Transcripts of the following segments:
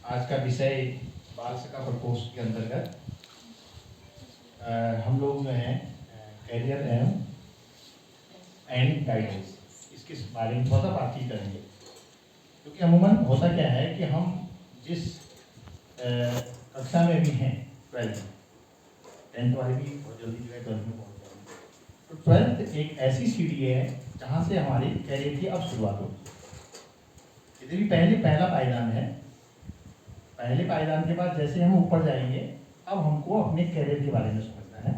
आज का विषय बाल सखा प्रकोष्ठ के अंतर्गत हम लोग जो हैं करियर एंड गाइडेंस इसके बारे में थोड़ा सा बातचीत करेंगे। क्योंकि अमूमन होता क्या है कि हम जिस कक्षा में भी हैं 12th 10th वाले भी बहुत जल्दी जो है 12th में पहुँच जाएंगे। तो 12th एक ऐसी सीढ़ी है जहाँ से हमारी करियर की अब शुरुआत होती है। यदि भी पहला पायदान है, पहले पायदान के बाद जैसे हम ऊपर जाएंगे अब हमको अपने करियर के बारे में समझना है।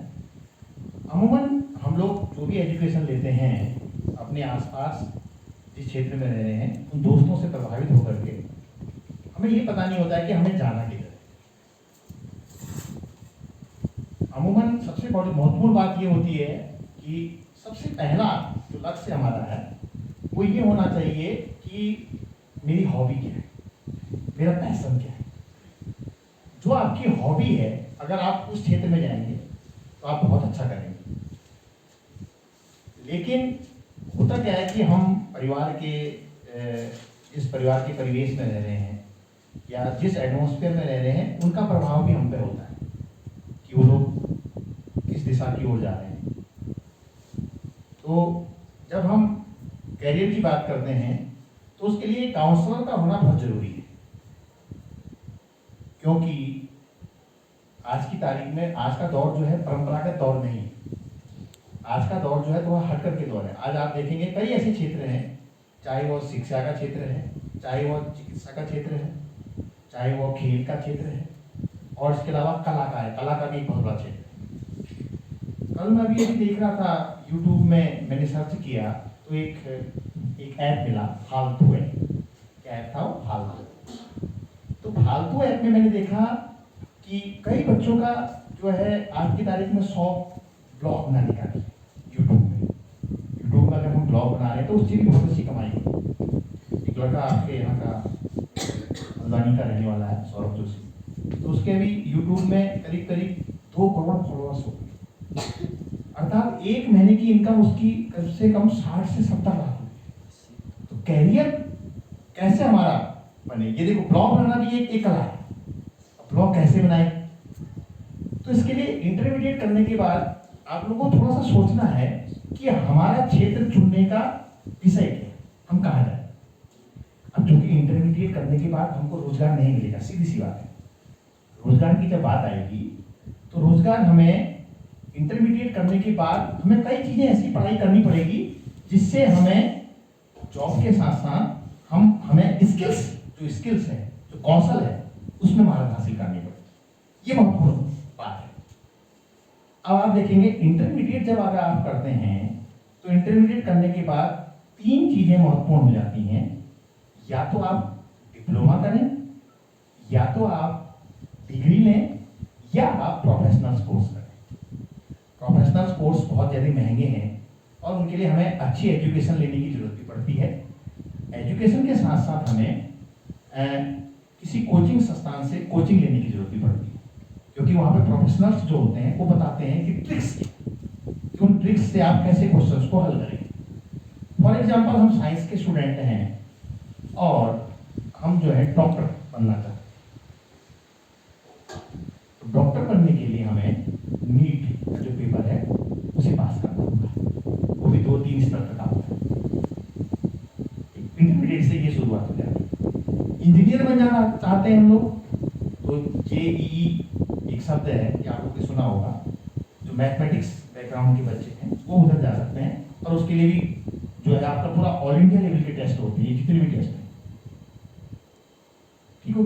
अमूमन हम लोग जो भी एजुकेशन लेते हैं अपने आसपास जिस क्षेत्र में रह रहे हैं उन दोस्तों से प्रभावित होकर के हमें ये पता नहीं होता है कि हमें जाना किधर है। अमूमन सबसे बड़ी महत्वपूर्ण बात ये होती है कि सबसे पहला जो लक्ष्य हमारा है वो ये होना चाहिए कि मेरी हॉबी क्या है, मेरा पैशन क्या है। जो आपकी हॉबी है अगर आप उस क्षेत्र में जाएंगे तो आप बहुत अच्छा करेंगे। लेकिन होता क्या है कि हम परिवार के जिस परिवार के परिवेश में रह रहे हैं या जिस एटमॉस्फेयर में रह रहे हैं उनका प्रभाव भी हम पे होता है कि वो लोग किस दिशा की ओर जा रहे हैं। तो जब हम करियर की बात करते हैं तो उसके लिए काउंसलर का होना बहुत जरूरी है। क्योंकि आज की तारीख में आज का दौर जो है परंपरागत दौर नहीं है। आज का दौर जो है थोड़ा हटकर के दौर है। आज आप देखेंगे कई ऐसे क्षेत्र हैं, चाहे वो शिक्षा का क्षेत्र है, चाहे वो चिकित्सा का क्षेत्र है, चाहे वो खेल का क्षेत्र है और इसके अलावा कला का है। कला का भी एक बहुत बड़ा क्षेत्र है। कल मैं अभी देख रहा था यूट्यूब में, मैंने सर्च किया तो एक ऐप मिला, फालतू ऐप। क्या ऐप था वो? फालतू। तो फालतू ऐप में मैंने देखा कि कई बच्चों का जो है आज की तारीख में 100 ब्लॉग बनाने का है यूट्यूब में अगर हम ब्लॉग बना रहे हैं तो उससे भी बहुत अच्छी कमाई होगी। एक लड़का आपके यहाँ का हल्द्वानी का रहने वाला है, सौरभ जोशी, तो उसके भी यूट्यूब में करीब 2 करोड़ फॉलोअर्स हो गए। अर्थात एक महीने की इनकम उसकी कम से कम 60 से 70 लाख हो। तो कैरियर कैसे हमारा बने, ये देखो ब्लॉग बनाना भी एक कला है। ब्लॉग कैसे बनाए, तो इसके लिए इंटरमीडिएट करने के बाद आप लोगों को थोड़ा सा सोचना है कि हमारा क्षेत्र चुनने का विषय क्या है, हम कहाँ जाए। अब चूंकि इंटरमीडिएट करने के बाद हमको रोजगार नहीं मिलेगा, सीधी सी बात है। रोजगार की जब बात आएगी तो रोजगार हमें इंटरमीडिएट करने के बाद हमें कई चीजें ऐसी पढ़ाई करनी पड़ेगी जिससे हमें जॉब के साथ साथ हमें स्किल्स है, जो कौशल है, उसमें महारत हासिल करनी पड़ेगी। ये महत्वपूर्ण बात है। अब आप देखेंगे इंटरमीडिएट जब अगर आप करते हैं तो इंटरमीडिएट करने के बाद 3 चीजें महत्वपूर्ण हो जाती हैं। या तो आप डिप्लोमा करें, या तो आप डिग्री लें, या आप प्रोफेशनल कोर्स करें। प्रोफेशनल कोर्स बहुत ज़्यादा महंगे हैं और उनके लिए हमें अच्छी एजुकेशन लेने की जरूरत भी पड़ती है। एजुकेशन के साथ साथ हमें किसी कोचिंग संस्थान से कोचिंग लेने की जरूरत भी पड़ती है, क्योंकि वहाँ पे प्रोफेशनल्स जो होते हैं वो बताते हैं कि ट्रिक्स कि उन ट्रिक्स से आप कैसे क्वेश्चंस को हल करें। फॉर एग्जांपल हम साइंस के स्टूडेंट हैं और हम जो है डॉक्टर बनना चाहते हैं, तो डॉक्टर बनने के लिए हमें नीट का जो पेपर है उसे पास करना होगा। वो भी 2-3 स्तर तक आता है। इंटरमीडिएट से ये शुरुआत हो जाती है। इंजीनियर बन जाना चाहते हैं हम लोग तो JEE एक शब्द है कि आप लोगों ने सुना होगा। जो मैथमेटिक्स बैकग्राउंड के बच्चे हैं वो उधर जा सकते हैं और उसके लिए भी जो है आपका पूरा ऑल इंडिया लेवल के टेस्ट होते हैं, जितने भी टेस्ट हैं, ठीक हो।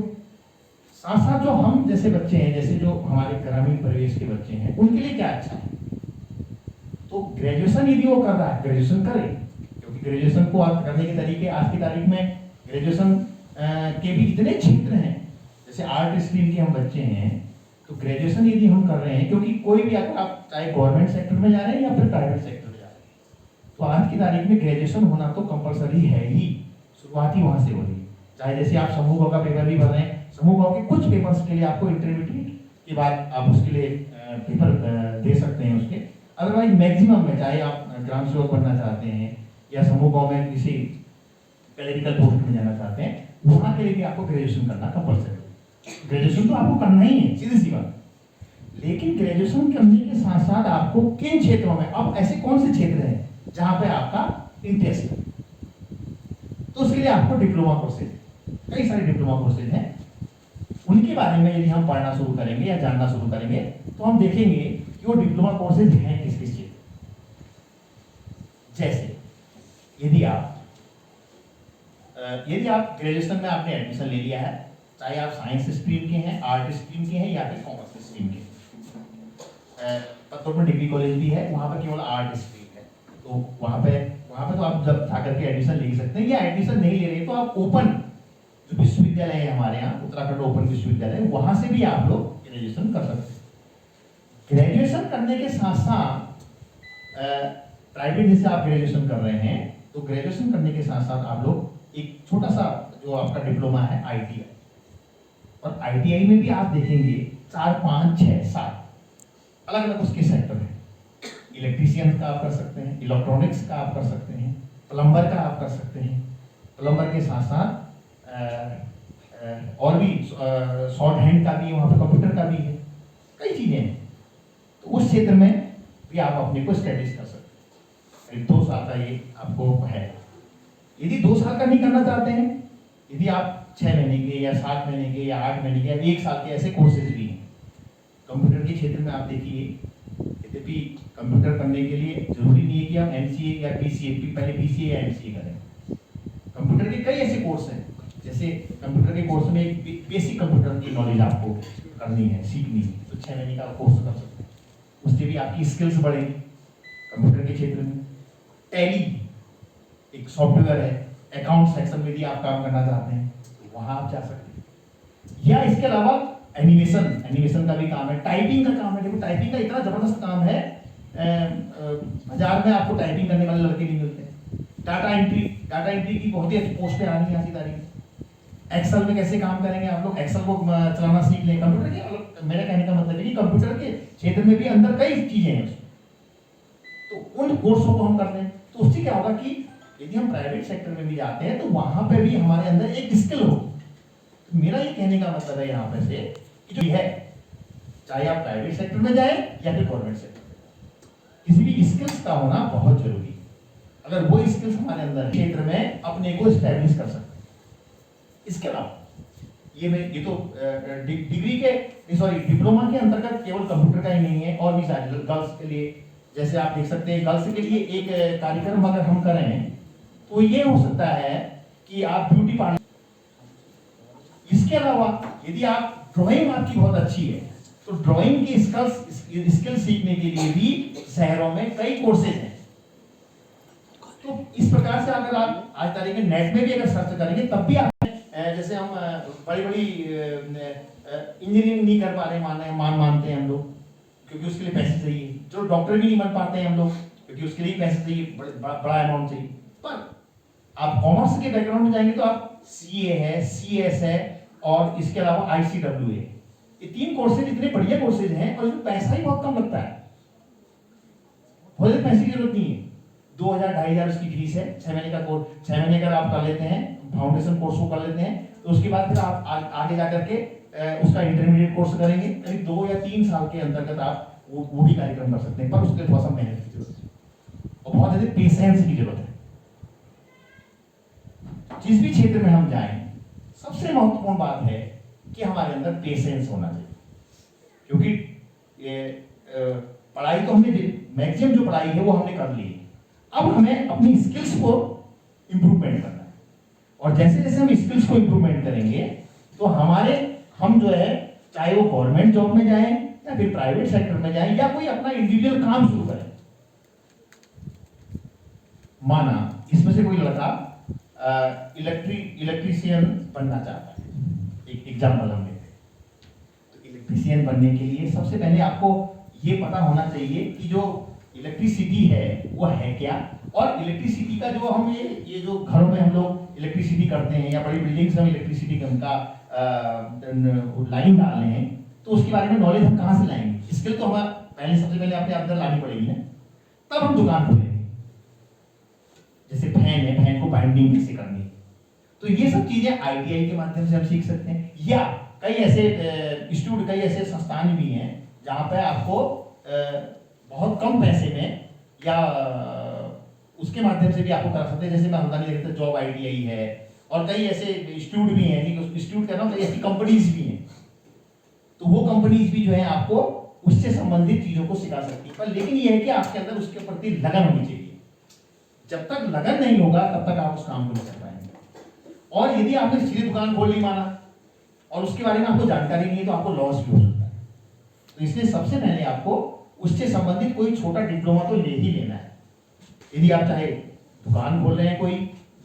साथ साथ जो हम जैसे बच्चे हैं, जैसे जो हमारे ग्रामीण परिवेश के बच्चे हैं, उनके लिए क्या अच्छा है, तो ग्रेजुएशन यदि वो कर रहा है ग्रेजुएशन करे। क्योंकि ग्रेजुएशन को आप करने के तरीके आज की तारीख में ग्रेजुएशन के भी इतने क्षेत्र हैं। जैसे आर्ट स्ट्रीम के हम बच्चे हैं तो ग्रेजुएशन यदि हम कर रहे हैं, क्योंकि कोई भी अगर आप चाहे गवर्नमेंट सेक्टर में जा रहे हैं या फिर प्राइवेट सेक्टर में जा रहे हैं, तो आज की तारीख में ग्रेजुएशन होना तो कंपलसरी है ही। शुरुआत ही वहां से हो रही है। चाहे जैसे आप समूह भाव का पेपर भी भर रहे हैं, समूह भाव के कुछ पेपर्स के लिए आपको इंटरमीडिएट के बाद आप उसके लिए पेपर दे सकते हैं उसके। अदरवाइज मैक्सिमम में चाहे आप ग्राम सेवक बनना चाहते हैं या समूह भाव में किसी क्लरिकल पोस्ट में जाना चाहते हैं, वहाँ के लिए भी आपको ग्रेजुएशन करना कंपलसरी है। ग्रेजुएशन तो आपको करना ही है, सीधी सी बात। लेकिन ग्रेजुएशन करने के साथ साथ आपको किन क्षेत्रों में, अब ऐसे कौन से क्षेत्र हैं जहां पे आपका इंटरेस्ट है, तो उसके लिए आपको डिप्लोमा कोर्सेज, कई सारे डिप्लोमा कोर्सेज हैं। उनके बारे में यदि हम पढ़ना शुरू करेंगे या जानना शुरू करेंगे तो हम देखेंगे कि वो डिप्लोमा कोर्सेज हैं किस किस क्षेत्र। जैसे यदि आप ग्रेजुएशन में आपने एडमिशन ले लिया है, चाहे आप साइंस स्ट्रीम के हैं, आर्ट स्ट्रीम के हैं या फिर कॉमर्स स्ट्रीम के, पत्तौर में डिग्री कॉलेज भी है, वहाँ पर केवल आर्ट स्ट्रीम है, तो वहाँ पे तो आप जब जाकर के एडमिशन ले सकते हैं। या एडमिशन नहीं ले रहे तो आप ओपन जो विश्वविद्यालय है हमारे यहाँ, उत्तराखंड ओपन विश्वविद्यालय, वहाँ से भी आप लोग ग्रेजुएशन कर सकते हैं। ग्रेजुएशन करने के साथ साथ प्राइवेट जैसे आप ग्रेजुएशन कर रहे हैं, तो ग्रेजुएशन करने के साथ साथ आप लोग एक छोटा सा जो आपका डिप्लोमा है ITI, और ITI में भी आप देखेंगे 4, 5, 6, 7 अलग अलग उसके सेक्टर हैं। इलेक्ट्रीशियन का आप कर सकते हैं, इलेक्ट्रॉनिक्स का आप कर सकते हैं, प्लम्बर का आप कर सकते हैं। प्लम्बर के साथ साथ और भी शॉर्ट हैंड का भी, वहाँ पर कंप्यूटर का भी है, कई चीज़ें हैं। तो उस क्षेत्र में भी आप अपने को स्टडीज कर सकते हैं। 2 साल का ये आपको है। यदि 2 साल का नहीं करना चाहते हैं, यदि आप 6 महीने के या 7 महीने के या 8 महीने के या 1 साल के ऐसे कोर्सेज भी हैं। कंप्यूटर के क्षेत्र में आप देखिए, यद्यपि कंप्यूटर करने के लिए जरूरी नहीं है कि आप MCA या BCA, पहले BCA या MCA करें। कंप्यूटर के कई ऐसे कोर्स हैं, जैसे कंप्यूटर के कोर्स में एक बेसिक कंप्यूटर की नॉलेज आपको करनी है, सीखनी है, तो 6 महीने का कोर्स कर सकते हैं। उससे भी आपकी स्किल्स बढ़ेंगी कंप्यूटर के क्षेत्र में। टैली एक सॉफ्टवेयर है, अकाउंट सेक्शन में भी आप काम करना चाहते हैं तो वहाँ आप जा सकते हैं। या इसके अलावा एनिमेशन का भी काम है, टाइपिंग का काम है। देखो टाइपिंग का इतना जबरदस्त काम है, बाजार में आपको टाइपिंग करने वाले लड़के नहीं मिलते। डाटा एंट्री की बहुत ही अच्छी पोस्टें आ रही हैं आज की तारीख में। एक्सेल में कैसे काम करेंगे आप लोग, एक्सेल को चलाना सीख लें। कंप्यूटर के, मेरा कहने का मतलब है कि कंप्यूटर के क्षेत्र में भी अंदर कई चीजें हैं, तो उन कोर्सों को हम कर लें। तो उससे क्या होगा कि यदि हम प्राइवेट सेक्टर में भी जाते हैं तो वहां पे भी हमारे अंदर एक स्किल हो। तो मेरा ये कहने का मतलब है यहाँ पे से कि जो है, चाहे आप प्राइवेट सेक्टर में जाए या फिर गवर्नमेंट सेक्टर में, किसी भी स्किल्स का होना बहुत जरूरी है। अगर वो स्किल्स हमारे अंदर क्षेत्र में अपने को एस्टैब्लिश कर सकते हैं। इसके अलावा ये तो डिप्लोमा के अंतर्गत केवल कंप्यूटर का ही नहीं है, और भी सारे गर्ल्स के लिए, जैसे आप देख सकते हैं गर्ल्स के लिए एक कार्यक्रम अगर हम करें तो ये हो सकता है कि आप ब्यूटी पार्लर। इसके अलावा यदि आप ड्राइंग आपकी बहुत अच्छी है तो ड्राइंग की स्किल सीखने के लिए भी शहरों में कई कोर्सेज हैं। तो इस प्रकार से अगर आप आज तारीख में नेट में भी अगर सर्च करेंगे तब भी आप, जैसे हम बड़ी इंजीनियरिंग नहीं कर पा रहे मानते हैं हम लोग, क्योंकि उसके लिए पैसे चाहिए। जो डॉक्टर भी नहीं बन पाते हैं हम लोग, क्योंकि उसके लिए पैसे चाहिए, बड़ा अमाउंट चाहिए। पर आप कॉमर्स के बैकग्राउंड में जाएंगे तो आप CA है, CS है, और इसके अलावा ICW है। ये 3 कोर्सेज इतने बढ़िया कोर्सेज हैं, और इसमें पैसा ही बहुत कम लगता है, बहुत ज्यादा पैसे की जरूरत नहीं है। 2000-2500 उसकी फीस है। 6 महीने का कोर्स, 6 महीने का आप कर लेते हैं, फाउंडेशन कोर्स को कर लेते हैं, तो उसके बाद फिर आप आगे जाकर के उसका इंटरमीडिएट कोर्स करेंगे। करीब 2 या 3 साल के अंतर्गत आप वो भी कार्यक्रम कर सकते हैं। पर उसके लिए थोड़ा सा मेहनत की जरूरत है और बहुत ज्यादा पेशेंस की जरूरत है। जिस भी क्षेत्र में हम जाएं, सबसे महत्वपूर्ण बात है कि हमारे अंदर पेशेंस होना चाहिए, क्योंकि पढ़ाई तो हमने, मैक्सिमम जो पढ़ाई है वो हमने कर ली। अब हमें अपनी स्किल्स को इंप्रूवमेंट करना है, और जैसे जैसे हम स्किल्स को इंप्रूवमेंट करेंगे तो हम जो है, चाहे वो गवर्नमेंट जॉब में जाएं या फिर प्राइवेट सेक्टर में जाएं या कोई अपना इंडिविजुअल काम शुरू करें। माना इसमें से कोई लड़का इलेक्ट्रीशियन बनना चाहता है, एक एग्जाम्पल हम लेते हैं। तो इलेक्ट्रीशियन बनने के लिए सबसे पहले आपको ये पता होना चाहिए कि जो इलेक्ट्रिसिटी है वो है क्या, और इलेक्ट्रिसिटी का जो हम ये जो घरों में हम लोग इलेक्ट्रिसिटी करते हैं या बड़ी बिल्डिंग्स में इलेक्ट्रिसिटी का लाइन डालने हैं, तो उसके बारे में नॉलेज हम कहाँ से लाएंगे? स्किल तो हमारा सबसे पहले अपने अंदर लानी पड़ेगी ना, तब हम दुकान खोलेंगे। जैसे फैन है, फैन को बाइंडिंग कैसे करनी है, तो ये सब चीजें आईटीआई के माध्यम से हम सीख सकते हैं, या कई ऐसे इंस्टीट्यूट, कई ऐसे संस्थान भी हैं जहाँ पे आपको बहुत कम पैसे में या उसके माध्यम से भी आपको करा सकते हैं। जैसे मैं हमदा नहीं देखता, जॉब आईटीआई है, और कई ऐसे इंस्टीट्यूट भी हैं, इंस्टीट्यूट कह रहा हूँ, कई ऐसी कंपनीज भी हैं। तो वो कंपनीज भी जो है आपको उससे संबंधित चीजों को सिखा सकती है, पर लेकिन ये है कि आपके अंदर उसके प्रति लगन होनी चाहिए। जब तक लगन नहीं होगा तब तक आप उस काम को नहीं कर पाएंगे। और यदि आपने सीधे दुकान खोल नहीं माना और उसके बारे में आपको जानकारी नहीं है तो आपको लॉस भी हो सकता है। तो इसलिए सबसे पहले आपको उससे संबंधित कोई छोटा डिप्लोमा तो ले ही लेना है। यदि आप चाहे दुकान खोल रहे हैं, कोई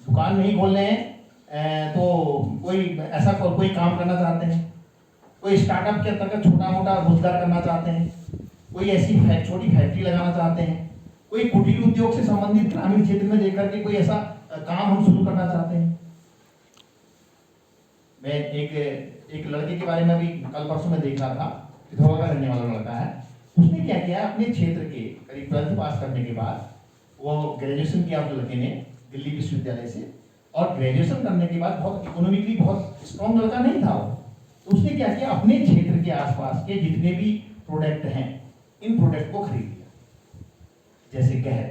दुकान नहीं खोल रहे हैं, तो कोई ऐसा कोई काम करना चाहते हैं, कोई स्टार्टअप के अंतर्गत छोटा मोटा रोजगार करना चाहते हैं, कोई ऐसी छोटी फैक्ट्री लगाना चाहते हैं, कोई कुटीर उद्योग से संबंधित ग्रामीण क्षेत्र में लेकर के कोई ऐसा काम हम शुरू करना चाहते हैं। मैं एक लड़के के बारे में भी कल परसों में देख रहा था, पिथौरा का रहने वाला लड़का है। उसने क्या किया, अपने क्षेत्र के करीब 12th पास करने के बाद वो ग्रेजुएशन किया उस लड़के ने दिल्ली विश्वविद्यालय से, और ग्रेजुएशन करने के बाद बहुत इकोनॉमिकली बहुत स्ट्रॉन्ग लड़का नहीं था वो। तो उसने क्या किया, अपने क्षेत्र के आसपास के जितने भी प्रोडक्ट हैं, इन प्रोडक्ट को खरीद लिया। जैसे गहर,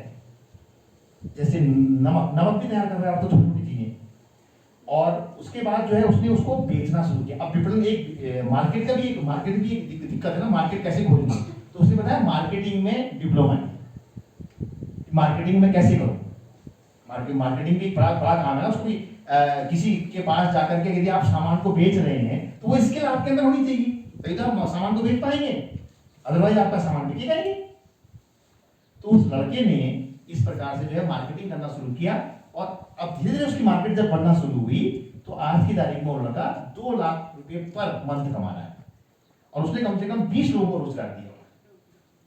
जैसे नमक भी तैयार कर रहे हैं आप, तो छोटी छोटी चीजें। और उसके बाद जो है उसने उसको बेचना शुरू किया। अब विपणन एक मार्केट भी एक दिक्कत है ना, मार्केट कैसे खोलनी। तो उसने बताया मार्केटिंग में डिप्लोमा, मार्केटिंग में कैसे करो। मार्केटिंग भी बड़ा काम है ना, उसको भी किसी के पास जाकर के यदि आप सामान को बेच रहे हैं तो वो स्किल आपके अंदर होनी चाहिए, तभी तो आप सामान को बेच पाएंगे, अदरवाइज आपका सामान बिकेगा ही नहीं। तो उस लड़के ने इस प्रकार से जो है मार्केटिंग करना शुरू किया, और अब धीरे धीरे उसकी मार्केट जब बढ़ना शुरू हुई तो आज की तारीख में वो लड़का 2 लाख रुपए पर मंथ कमा रहा है, और उसने कम से कम 20 लोगों को रोजगार दिया।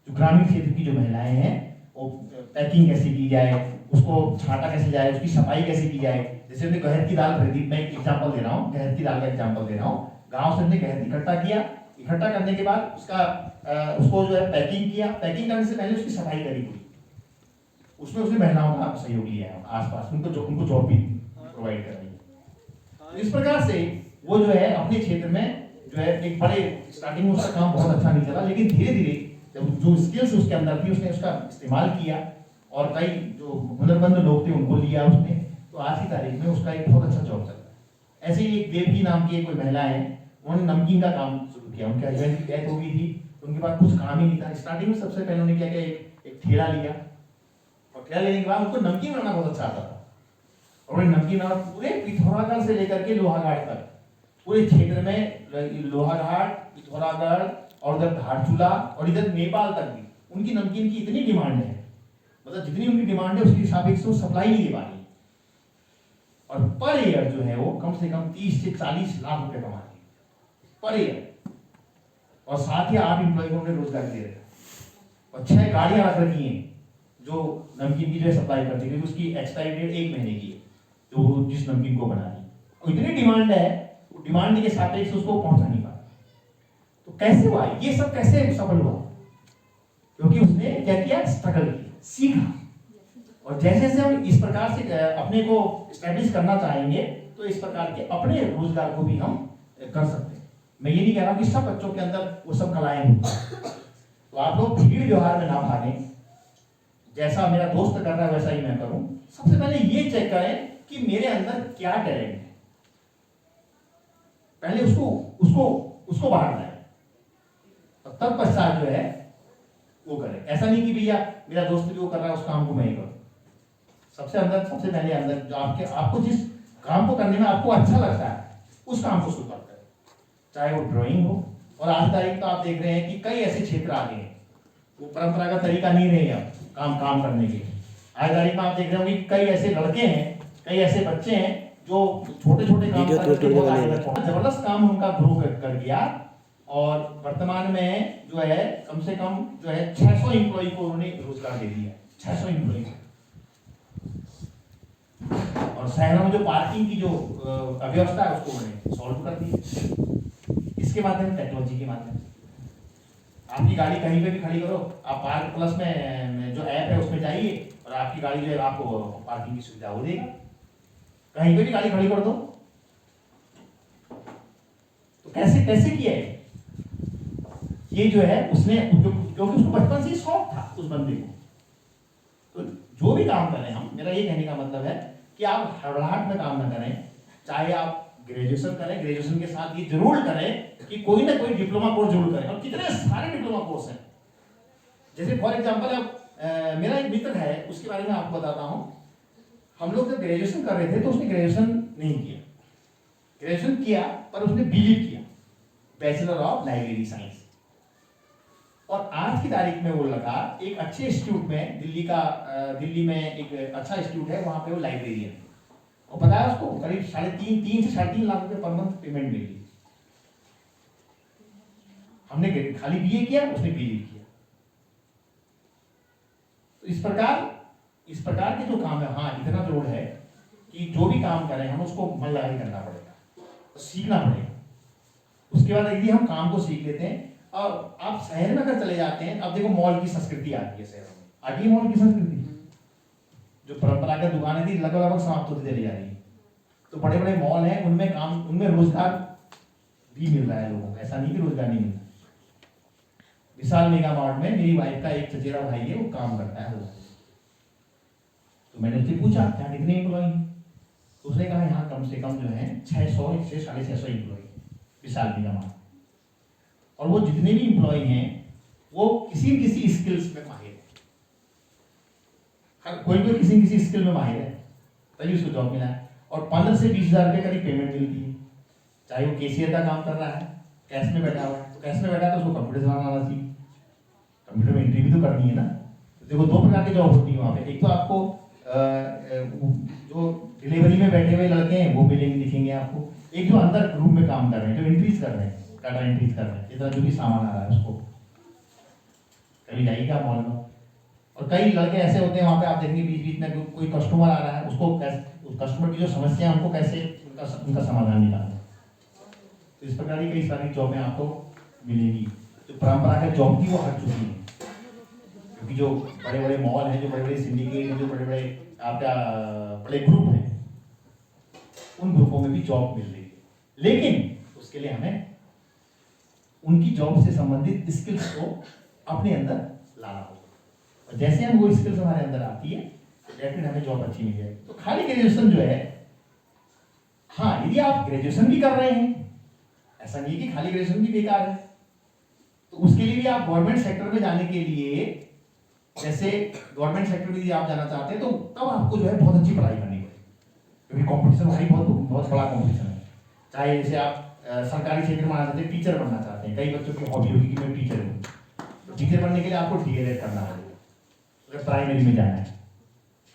जो ग्रामीण क्षेत्र की जो महिलाएं हैं, वो पैकिंग कैसे की जाए, उसको छांटा कैसे जाए, उसकी सफाई कैसे की जाए। जैसे हमने गहर की दाल खरीदी, मैं एक एग्जाम्पल दे रहा हूँ, गहर की दाल का एग्जाम्पल दे रहा हूँ। गाँव से हमने गहर इकट्ठा किया, इकट्ठा करने के बाद उसको जो है पैकिंग किया। पैकिंग करने से पहले उसकी सफाई करी हुई, उसमें उसने महिलाओं का सहयोग लिया है आसपास, उनको जॉब भी प्रोवाइड कर रही है। तो इस प्रकार से वो जो है अपने क्षेत्र में जो है एक बड़े, स्टार्टिंग में उसका काम बहुत अच्छा नहीं चला, लेकिन धीरे धीरे जब जो स्किल्स उसके अंदर थी उसने उसका इस्तेमाल किया, और कई जो हुनरमंद लोग थे उनको लिया उसने। तो आज की तारीख में उसका एक बहुत अच्छा जॉब चल रहा है। ऐसे ही एक देवकी नाम की कोई महिला है, उन्होंने नमकीन का काम शुरू किया। उनके हस्बैंड की डेथ हो गई थी, उनके पास कुछ काम ही नहीं था। स्टार्टिंग में सबसे पहले उन्होंने क्या किया, एक ठेला लिया, और ठेला लेने के बाद उनको नमकीन बनाना बहुत अच्छा आता था। और उन्होंने नमकीन बनाना पूरे पिथौरागढ़ से लेकर के लोहाघाट तक, पूरे क्षेत्र में लोहाघाट, पिथौरागढ़ और उधर धारचूला और इधर नेपाल तक भी उनकी नमकीन की इतनी डिमांड है, मतलब जितनी उनकी डिमांड है उसके हिसाब से वो सप्लाई नहीं दे पा रही। और पर ईयर जो है वो कम से कम 30 से 40 लाख रुपए कमाती है पर ईयर, और साथ ही 8 एम्प्लॉय को उन्हें रोजगार दे रहे हैं, और 6 गाड़ियां रख रखी हैं जो नमकीन की जो है सप्लाई करती है, क्योंकि उसकी एक्सपायरी डेट 1 महीने की है जो जिस नमकीन को बना रही है। और इतनी डिमांड है, डिमांड के सापेक्ष उसको पहुंचा नहीं पा। तो कैसे हुआ ये सब, कैसे सफल हुआ? क्योंकि उसने क्या किया, स्ट्रगल किया, सीखा। और जैसे जैसे हम इस प्रकार से अपने को एस्टैब्लिश करना चाहेंगे तो इस प्रकार के अपने रोजगार को भी हम कर सकते हैं। मैं ये नहीं कह रहा हूं कि सब बच्चों के अंदर वो सब कलाएं होती। तो आप लोग भीड़ व्यवहार में ना भागें, जैसा मेरा दोस्त कर रहा है वैसा ही मैं करूं। सबसे पहले ये चेक करें कि मेरे अंदर क्या टैलेंट है, पहले उसको बाहर लाए, तब पश्चात जो है वो करें। ऐसा नहीं कि भैया मेरा दोस्त भी वो कर रहा है उस काम को मैं ही करूं। सबसे पहले अंदर जो आपको जिस काम को करने में आपको अच्छा लगता है उस काम को शुरू करते हैं, चाहे वो ड्राइंग हो। और आज तारीख तो आप देख रहे हैं कि कई ऐसे क्षेत्र आ गए हैं, वो परंपरागत तरीका नहीं रहे अब काम करने के। आज तारीख में आप देख रहे होंगे कई ऐसे लड़के हैं, कई ऐसे बच्चे हैं जो छोटे छोटे काम करके जबरदस्त काम उनका ग्रो कर गया। और वर्तमान में जो है कम से कम जो है 600 एम्प्लॉय को उन्होंने रोजगार दे दिया, 600 एम्प्लॉय। और शहरों में जो पार्किंग की जो अव्यवस्था है उसको उन्होंने सॉल्व कर दी इसके माध्यम, टेक्नोलॉजी के माध्यम से। आपकी गाड़ी कहीं पे भी खड़ी करो, आप पार्क प्लस में जो ऐप है उसमें जाइए और आपकी गाड़ी जो है आपको पार्किंग की सुविधा हो देगी। कहीं पे भी गाड़ी खड़ी कर दो, कैसे कैसे किया है ये जो है उसने, क्योंकि उसको बचपन से ही शौक था उस बंदे को। तो जो भी काम करें हम, मेरा ये कहने का मतलब है कि आप हड़बड़ाहट में काम ना करें। चाहे आप ग्रेजुएशन करें, ग्रेजुएशन के साथ ये जरूर करें कि कोई ना कोई डिप्लोमा कोर्स जरूर करें। और कितने सारे डिप्लोमा कोर्स हैं। जैसे फॉर एग्जांपल अब मेरा एक मित्र है, उसके बारे में आपको बताता हूं। हम लोग जब ग्रेजुएशन कर रहे थे तो उसने ग्रेजुएशन नहीं किया, ग्रेजुएशन किया पर उसने बीलिट किया, बैचलर ऑफ लाइब्रेरी साइंस। और आज की तारीख में वो लगा एक अच्छे इंस्टीट्यूट में, दिल्ली में एक अच्छा इंस्टीट्यूट है, वहां पे वो लाइब्रेरियन है। और पता है उसको करीब 3.5 से 3.5 लाख रुपए पर मंथ पेमेंट मिली। हमने खाली बीए किया, उसने बीए किया। तो इस प्रकार के जो काम है, हाँ इतना जरूर है कि जो भी काम करें हम उसको मन लगा के करना पड़ेगा, तो सीखना पड़ेगा। उसके बाद यदि हम काम को सीख लेते हैं, और आप शहर में अगर चले जाते हैं, अब देखो मॉल की संस्कृति आती है शहरों में, आती है मॉल की संस्कृति। जो परंपरागत दुकानें थी लगभग समाप्त होती चली जा रही है। तो बड़े बड़े मॉल हैं, उनमें रोजगार भी मिल रहा है लोगों को, ऐसा नहीं कि रोजगार नहीं मिल रहा। विशाल मेगा मार्ट में मेरी वाइफ का एक चचेरा भाई है, वो काम करता है। तो मैंने उससे पूछा क्या कितने एम्प्लॉय हैं, तो उसने कहा यहाँ कम से कम जो है 600 से 650 एम्प्लॉय विशाल मेगा मार्ट। और वो जितने भी एम्प्लॉय हैं वो किसी न किसी स्किल्स में माहिर है, कोई किसी स्किल में माहिर है, तभी उसको जॉब मिला है। और 15 से 20 हजार रुपये करीब पेमेंट मिलती है। चाहे वो कैशियर का काम कर रहा है, कैश में बैठा हुआ है, तो कैश में बैठा है तो उसको कंप्यूटर चलाना आना चाहिए, कंप्यूटर में एंट्री भी तो करनी है ना। तो देखो 2 प्रकार की जॉब होती है वहाँ पे। एक तो आपको जो डिलीवरी में बैठे हुए लड़के हैं वो मिलेंगे, दिखेंगे आपको। एक जो अंदर रूम में काम कर रहे हैं, जो एंट्रीज कर रहे हैं, डाटा एंट्रीज कर रहे हैं, इतना जो भी सामान आ रहा है उसको। कभी जाइएगा मॉल में और कई लड़के ऐसे होते हैं वहाँ पे, आप देखेंगे बीच बीच में कोई कस्टमर आ रहा है, उसको कैसे, उस कस्टमर की जो समस्या है उनको कैसे उनका समाधान निकालना। तो इस प्रकार की कई सारी जॉबें आपको मिलेंगी। जो परंपरागत जॉब थी वो हट चुकी है, क्योंकि जो बड़े बड़े मॉल हैं, जो बड़े बड़े सिंडिकेट हैं, जो बड़े बड़े आपका बड़े ग्रुप हैं, उन ग्रुपों में भी जॉब मिल रही है। लेकिन उसके लिए हमें उनकी जॉब से संबंधित स्किल्स को अपने अंदर लाना होगा। और जैसे हम वो स्किल्स हमारे अंदर आती है तो डेफिनेट हमें जॉब अच्छी मिल जाएगी। तो खाली ग्रेजुएशन जो है, हाँ यदि आप ग्रेजुएशन भी कर रहे हैं, ऐसा नहीं कि खाली ग्रेजुएशन भी बेकार है, तो उसके लिए भी आप गवर्नमेंट सेक्टर में जाने के लिए, जैसे गवर्नमेंट सेक्टर में यदि आप जाना चाहते हैं तो तब आपको जो है बहुत अच्छी पढ़ाई करनी पड़ेगी, क्योंकि कॉम्पिटिशन भाई बहुत बड़ा कॉम्पिटिशन है। चाहे जैसे आप सरकारी क्षेत्र में आना चाहते हैं, टीचर बनना चाहते हैं, कई बच्चों की हॉबी होगी कि मैं टीचर हूँ, तो टीचर बनने के लिए आपको डीएलएड करना पड़ेगा अगर प्राइमरी में जाना है,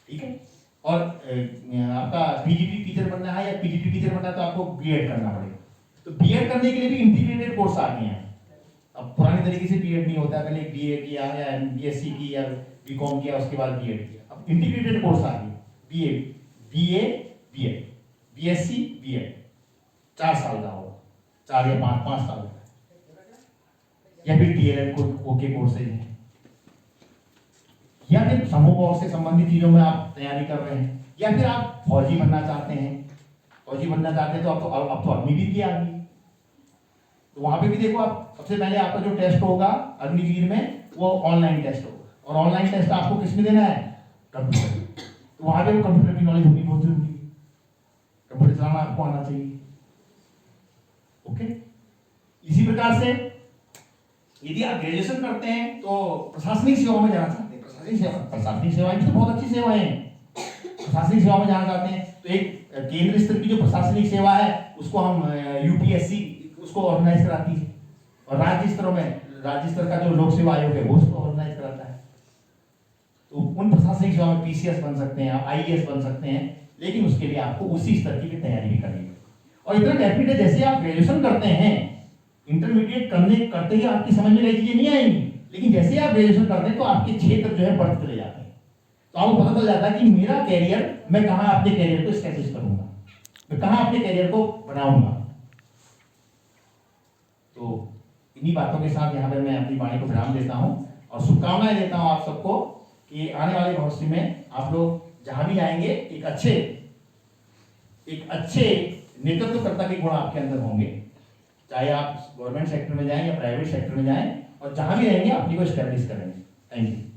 ठीक है। और आपका पीजीटी टीचर बनना है या पीजीटी टीचर बनना है तो आपको बीएड करना पड़ेगा। तो बीएड करने के लिए भी इंटीग्रेटेड कोर्स आ गए हैं। अब पुराने तरीके से बीएड नहीं होता, पहले बीए किया या बीएससी की या बीकॉम किया, उसके बाद बीएड किया। अब इंटीग्रेटेड कोर्स आ गए, बीए बीएड, बीएससी बीएड, 4 साल का होगा, 4 या 5 साल का, या फिर डीएलएड ओके कोर्सेज है, या फिर समूह और से संबंधित चीजों में आप तैयारी कर रहे हैं, या फिर आप फौजी बनना चाहते हैं। फौजी बनना चाहते हैं तो अब तो अग्निवीर की आ गई, तो वहां पे भी देखो आप सबसे पहले आपका जो टेस्ट होगा अग्निवीर में वो ऑनलाइन टेस्ट होगा, और ऑनलाइन टेस्ट आपको किस में देना है, कंप्यूटर। तो वहां पे वो कंप्यूटर की नॉलेज होनी बहुत जरूरी है, कंप्यूटर चलाना आपको आना चाहिए। ओके, इसी प्रकार से यदि आप ग्रेजुएशन करते हैं तो प्रशासनिक सेवा में जाना चाहते हैं, प्रशासनिक सेवाएं भी तो बहुत अच्छी सेवाएं हैं। प्रशासनिक सेवा में जाना चाहते हैं तो एक केंद्र स्तर की जो प्रशासनिक सेवा है उसको हम यूपीएससी उसको ऑर्गेनाइज कराती है, और राज्य स्तर का जो लोक सेवा आयोग है वो उसको ऑर्गेनाइज कराता है। तो उन प्रशासनिक सेवा में पीसीएस बन सकते हैं, आप आईएएस बन सकते हैं, लेकिन उसके लिए आपको उसी स्तर की तैयारी भी करनी है। और इतना डेफिनेट है, जैसे आप ग्रेजुएशन करते हैं, इंटरमीडिएट करते ही आपकी समझ में नई चीजें नहीं आएंगी, लेकिन जैसे आप ग्रेजुएशन करते हैं तो आपके क्षेत्र जो है बढ़ते चले जाते हैं। तो आपको पता चल जाता है कि मेरा कैरियर, मैं कहाँ अपने कैरियर को एस्टैब्लिश करूंगा, मैं कहाँ अपने कैरियर को बनाऊंगा। तो इन्हीं बातों के साथ यहाँ पे मैं अपनी वाणी को विराम देता हूँ और शुभकामनाएं देता हूँ आप सबको कि आने वाले भविष्य में आप लोग जहां भी जाएंगे एक अच्छे नेतृत्वकर्ता के गुण आपके अंदर होंगे। चाहे आप गवर्नमेंट सेक्टर में जाएं या प्राइवेट सेक्टर में जाएं, और जहां भी रहेंगे अपनी को स्टैब्लिश करेंगे। Thank you.